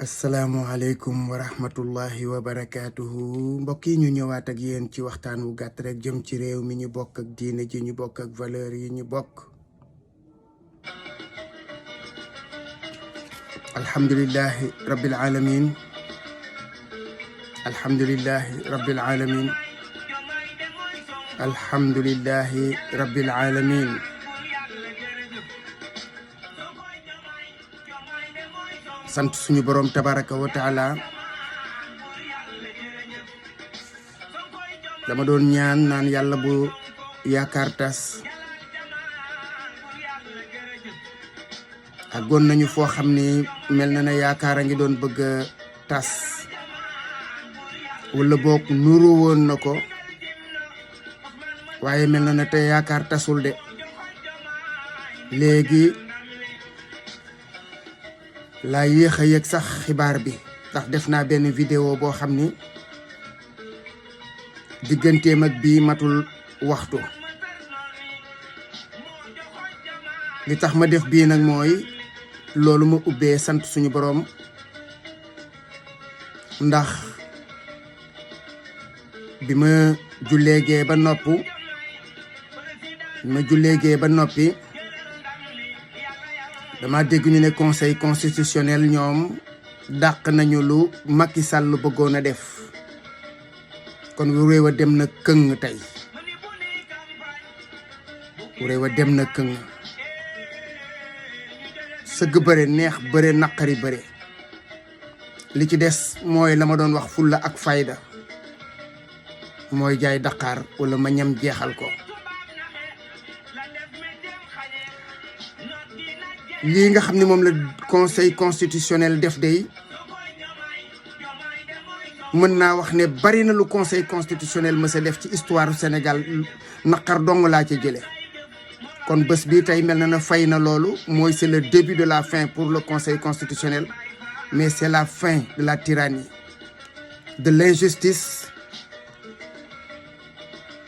asalaamualeykum wa rahmatullahi wa barakaatuhu mbokk yi ñu ñëwaat ak yéen ci waxtaan wu gàtt rek jëm ci réew mi ñu bokk ak diine ji ñu bokk ak valeur yi ñu bokk. alhamdulillahi rabbil alamin alhamdulillahi rabbil alamin alhamdulillahi rabbil alamin sant suñu borom tabaraka wa taala. dama doon ñaan naan yàlla bu yaakaar tas àggoon nañu foo xam ni mel na ne yaakaar a ngi doon bëgg a tas wala boog nuru woon na ko waaye mel na ne te yaakaar tasul de léegi laa yéex a yëg sax xibaar bi ndax def naa benn vidéo boo xam ni digganteem ak bii matul waxtu. li tax ma def bii nag mooy loolu ma ubbee sant suñu boroom ndax bi ma julleegee ba noppi dama dégg ñu ne conseil constitutionnel ñoom dàq nañu lu Macky Sall bëggoon a def kon réew a dem na këng tey réew a dem na këng sëgg bëre neex bëre naqari bëre li ci des mooy la ma doon wax fulla ak fayda mooy jaay Dakar wala ma ñam jeexal ko. lii nga xam ne moom la conseil constitutionnel def day mën naa wax ne bari na lu conseil constitutionnel mës a def ci histoire du Sénégal naqar dong laa ca jële kon bés bii tey mel na na fay na loolu mooy c'est le début de la fin pour le conseil constitutionnel mais c'est la fin de la tyrannie, de l'injustice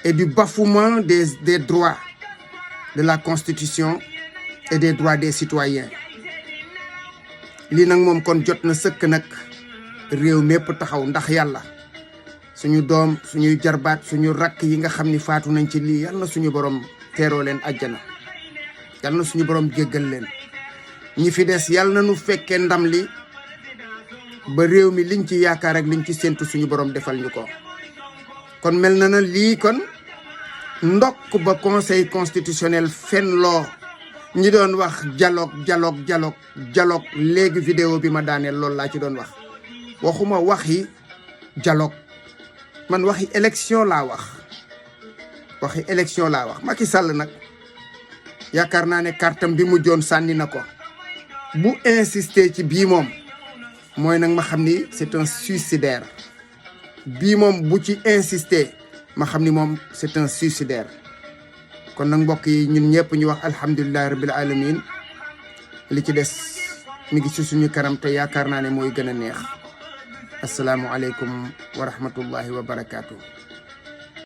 et du bafouement des droits de la constitution et des droits des citoyens. lii nag moom kon jot na sëkk nag réew mépp taxaw ndax yàlla suñu doom suñuy jarbaat suñu rakk yi nga xam ni faatu nañ ci lii yal na suñu borom teeroo leen àjjana yal na suñu borom jéggal leen ñi fi des yal na nu fekkee ndam li ba réew mi liñ ci yaakaar ak liñ ci séntu suñu borom defal ñu ko. kon mel na lii kon ndokk ba conseil constitutionnel fen loo ñi doon wax dialogue léegi vidéo bi ma daaneel loolu laa ci doon wax waxuma waxi dialogue man waxi élection laa wax Macky Sall nag yaakaar naa ne kartam bi mujjoon sànni na ko bu insister ci bii moom mooy nag ma xam ni c'est un suicidaire bii moom bu ci insister ma xam ni moom c'est un suicidaire. kon nag mbokk yi ñun ñëpp ñu wax alhamdulillahi rabbil alamin li ci des mi ngi ci suñu kanam te yaakaar naa ne mooy gën a neex. asalaamualeykum wa rahmatullahi wa barakaatu.